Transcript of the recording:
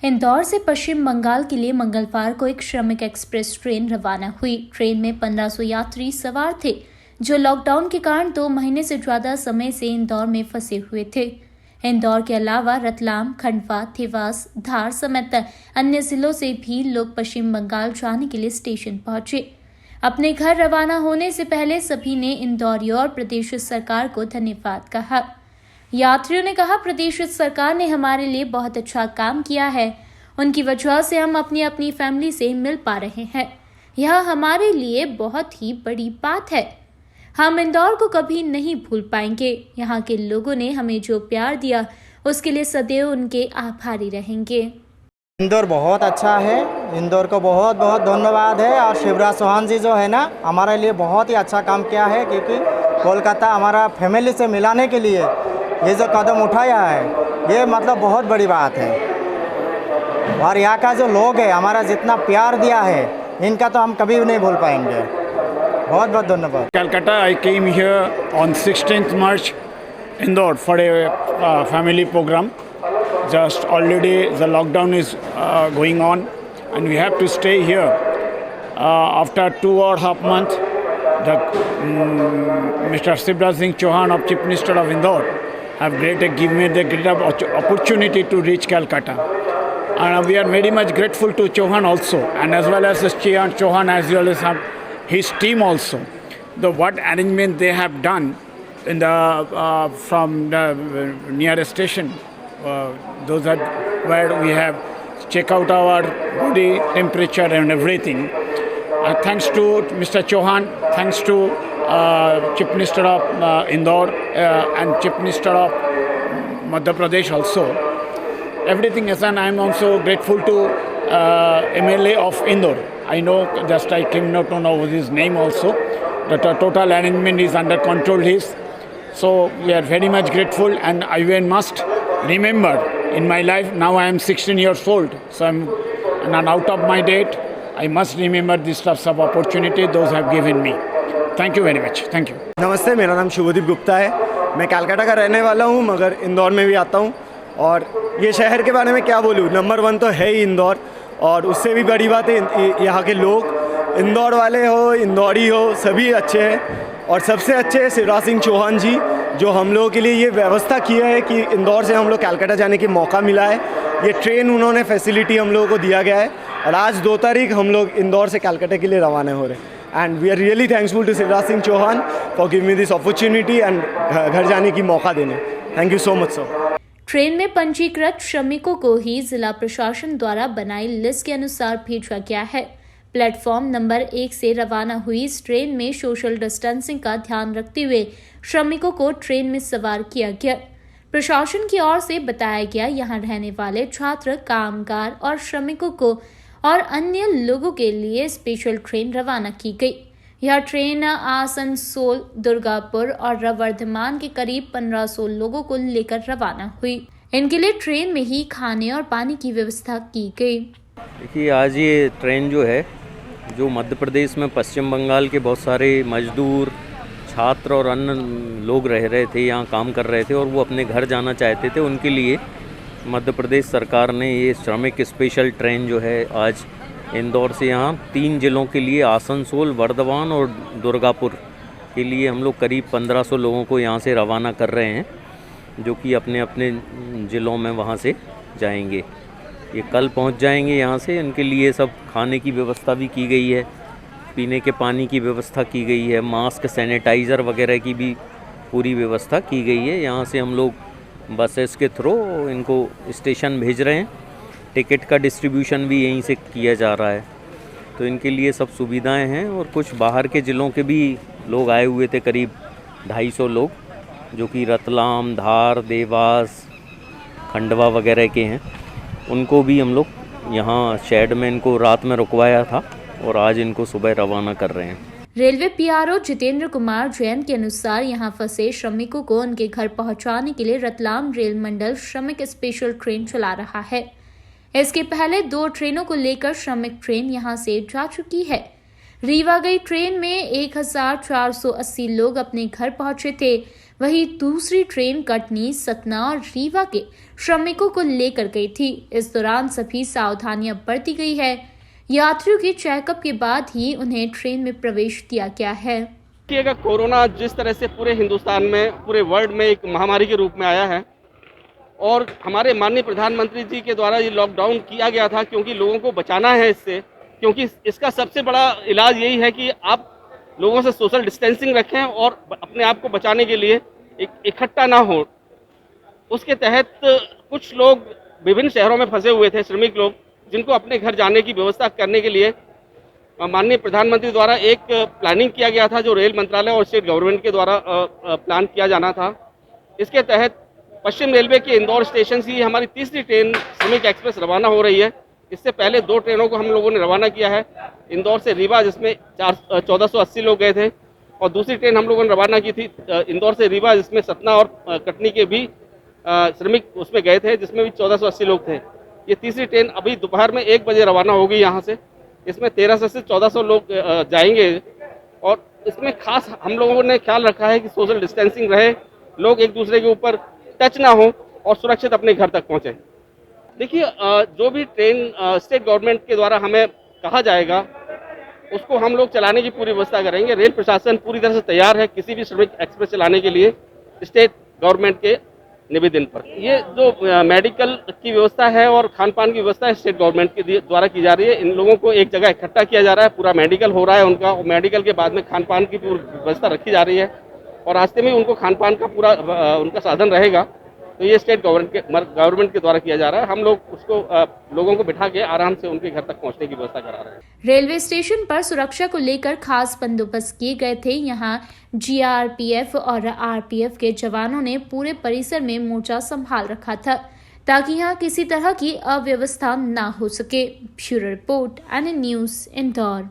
इंदौर से पश्चिम बंगाल के लिए मंगलवार को एक श्रमिक एक्सप्रेस ट्रेन रवाना हुई। ट्रेन में 1500 यात्री सवार थे, जो लॉकडाउन के कारण 2 महीने से ज्यादा समय से इंदौर में फंसे हुए थे। इंदौर के अलावा रतलाम, खंडवा, देवास, धार समेत अन्य जिलों से भी लोग पश्चिम बंगाल जाने के लिए स्टेशन पहुंचे। अपने घर रवाना होने से पहले सभी ने इंदौरियों और प्रदेश सरकार को धन्यवाद कहा। यात्रियों ने कहा, प्रदेश सरकार ने हमारे लिए बहुत अच्छा काम किया है। उनकी वजह से हम अपनी अपनी फैमिली से मिल पा रहे हैं। यह हमारे लिए बहुत ही बड़ी बात है। हम इंदौर को कभी नहीं भूल पाएंगे। यहाँ के लोगों ने हमें जो प्यार दिया, उसके लिए सदैव उनके आभारी रहेंगे। इंदौर बहुत अच्छा है। इंदौर को बहुत बहुत धन्यवाद है। और शिवराज चौहान जी जो है ना, हमारे लिए बहुत ही अच्छा काम किया है, क्योंकि कोलकाता हमारा फैमिली से मिलाने के लिए ये जो कदम उठाया है, ये मतलब बहुत बड़ी बात है। और यहाँ का जो लोग है, हमारा जितना प्यार दिया है, इनका तो हम कभी भी नहीं भूल पाएंगे। बहुत बहुत धन्यवाद। Calcutta, I came here on 16th March, Indore, for a family program. Just already the lockdown is going on, and we have to stay here. After 2.5 months, Mr. Shivraj Singh Chauhan, of Chief Minister of Indore, have given me the great opportunity to reach Calcutta. And we are very much grateful to Chauhan also, and as well as Chauhan as well as his team also. What arrangement they have done in from the nearest station, those are where we have check out our body temperature and everything. Thanks to Mr. Chauhan, thanks to Chief Minister of Indore and Chief Minister of Madhya Pradesh also. Everything is done. I am also grateful to MLA of Indore. I know, just I came not to know his name also. The total arrangement is under control his. So we are very much grateful, and I must remember in my life, now I am 16 years old, so I'm out of my date. I must remember this types of opportunity those have given me. Thank you very much. Thank you. नमस्ते, मेरा नाम शुभदीप गुप्ता है। मैं कलकत्ता का रहने वाला हूँ, मगर इंदौर में भी आता हूँ। और ये शहर के बारे में क्या बोलूँ, नंबर 1 तो है ही इंदौर। और उससे भी बड़ी बात है, यहाँ के लोग, इंदौर वाले हो, इंदौरी हो, सभी अच्छे हैं। और सबसे अच्छे हैं शिवराज सिंह चौहान जी, जो हम लोगों के लिए ये व्यवस्था किया है कि इंदौर से हम लोग कलकत्ता जाने का मौका मिला है। ये ट्रेन उन्होंने फैसिलिटी हम लोगों को दिया गया है, और आज 2 तारीख हम लोग इंदौर से कलकत्ता के लिए रवाना हो रहे हैं। And we are really thanksful to Shivraj Singh Chouhan for giving me this opportunity and घर जाने की मौका देने। Thank you so much sir. Train में पंजीकृत श्रमिकों को ही जिला प्रशासन द्वारा बनाई लिस्ट के अनुसार भेजा गया है। प्लेटफॉर्म नंबर 1 से रवाना हुई इस ट्रेन में सोशल डिस्टेंसिंग का ध्यान रखते हुए श्रमिकों को ट्रेन में सवार किया गया। प्रशासन की ओर से बताया गया, यहाँ रहने वाले छात्र, कामगार और श्रमिकों को और अन्य लोगों के लिए स्पेशल ट्रेन रवाना की गई। यह ट्रेन आसनसोल, दुर्गापुर और वर्धमान के करीब 1500 लोगों को लेकर रवाना हुई। इनके लिए ट्रेन में ही खाने और पानी की व्यवस्था की गई। देखिए, आज ये ट्रेन जो है, जो मध्य प्रदेश में पश्चिम बंगाल के बहुत सारे मजदूर, छात्र और अन्य लोग रह रहे थे, यहाँ काम कर रहे थे और वो अपने घर जाना चाहते थे, उनके लिए मध्य प्रदेश सरकार ने ये श्रमिक स्पेशल ट्रेन जो है, आज इंदौर से यहाँ 3 ज़िलों के लिए, आसनसोल, वर्धमान और दुर्गापुर के लिए हम लोग करीब 1500 लोगों को यहाँ से रवाना कर रहे हैं, जो कि अपने अपने ज़िलों में वहाँ से जाएंगे। ये कल पहुँच जाएंगे यहाँ से। इनके लिए सब खाने की व्यवस्था भी की गई है, पीने के पानी की व्यवस्था की गई है, मास्क, सैनिटाइज़र वगैरह की भी पूरी व्यवस्था की गई है। यहाँ से हम लोग बसेस के थ्रू इनको स्टेशन भेज रहे हैं। टिकट का डिस्ट्रीब्यूशन भी यहीं से किया जा रहा है, तो इनके लिए सब सुविधाएं हैं। और कुछ बाहर के ज़िलों के भी लोग आए हुए थे, करीब 250 लोग, जो कि रतलाम, धार, देवास, खंडवा वगैरह के हैं। उनको भी हम लोग यहाँ शेड में इनको रात में रुकवाया था, और आज इनको सुबह रवाना कर रहे हैं। रेलवे पीआरओ जितेंद्र कुमार जैन के अनुसार यहाँ फंसे श्रमिकों को उनके घर पहुँचाने के लिए रतलाम रेल मंडल श्रमिक स्पेशल ट्रेन चला रहा है। इसके पहले 2 ट्रेनों को लेकर श्रमिक ट्रेन यहाँ से जा चुकी है। रीवा गई ट्रेन में 1480 लोग अपने घर पहुंचे थे। वहीं दूसरी ट्रेन कटनी, सतना और रीवा के श्रमिकों को लेकर गई थी। इस दौरान सभी सावधानियां बरती गई है। यात्रियों के चेकअप के बाद ही उन्हें ट्रेन में प्रवेश दिया गया है। कि अगर कोरोना जिस तरह से पूरे हिंदुस्तान में, पूरे वर्ल्ड में एक महामारी के रूप में आया है और हमारे माननीय प्रधानमंत्री जी के द्वारा ये लॉकडाउन किया गया था क्योंकि लोगों को बचाना है इससे, क्योंकि इसका सबसे बड़ा इलाज यही है कि आप लोगों से सोशल डिस्टेंसिंग रखें और अपने आप को बचाने के लिए इकट्ठा ना हो। उसके तहत कुछ लोग विभिन्न शहरों में फंसे हुए थे, श्रमिक लोग, जिनको अपने घर जाने की व्यवस्था करने के लिए माननीय प्रधानमंत्री द्वारा एक प्लानिंग किया गया था, जो रेल मंत्रालय और स्टेट गवर्नमेंट के द्वारा प्लान किया जाना था। इसके तहत पश्चिम रेलवे के इंदौर स्टेशन से हमारी तीसरी ट्रेन श्रमिक एक्सप्रेस रवाना हो रही है। इससे पहले 2 ट्रेनों को हम लोगों ने रवाना किया है, इंदौर से रीवा जिसमें 1480 लोग गए थे, और दूसरी ट्रेन हम लोगों ने रवाना की थी इंदौर से रीवा जिसमें सतना और कटनी के भी श्रमिक उसमें गए थे, जिसमें भी 1480 लोग थे। ये तीसरी ट्रेन अभी दोपहर में 1 बजे रवाना होगी यहाँ से। इसमें 1300 से 1400 लोग जाएंगे और इसमें खास हम लोगों ने ख्याल रखा है कि सोशल डिस्टेंसिंग रहे, लोग एक दूसरे के ऊपर टच ना हो और सुरक्षित अपने घर तक पहुँचे। देखिए, जो भी ट्रेन स्टेट गवर्नमेंट के द्वारा हमें कहा जाएगा उसको हम लोग चलाने की पूरी व्यवस्था करेंगे। रेल प्रशासन पूरी तरह से तैयार है किसी भी श्रमिक एक्सप्रेस चलाने के लिए स्टेट गवर्नमेंट के निवेदन पर। ये जो मेडिकल की व्यवस्था है और खान पान की व्यवस्था है स्टेट गवर्नमेंट के द्वारा की जा रही है। इन लोगों को एक जगह इकट्ठा किया जा रहा है, पूरा मेडिकल हो रहा है उनका, और मेडिकल के बाद में खान पान की पूरी व्यवस्था रखी जा रही है और रास्ते में उनको खान पान का पूरा उनका साधन रहेगा। तो ये स्टेट गवर्नमेंट के द्वारा किया जा रहा है। हम लोग उसको लोगों को बिठा के आराम से उनके घर तक पहुंचने की व्यवस्था करा रहे हैं। रेलवे स्टेशन पर सुरक्षा को लेकर खास बंदोबस्त किए गए थे। यहाँ जीआरपीएफ और आरपीएफ के जवानों ने पूरे परिसर में मोर्चा संभाल रखा था ताकि यहाँ किसी तरह की अव्यवस्था न हो सके। Bureau report, NN news, Indore.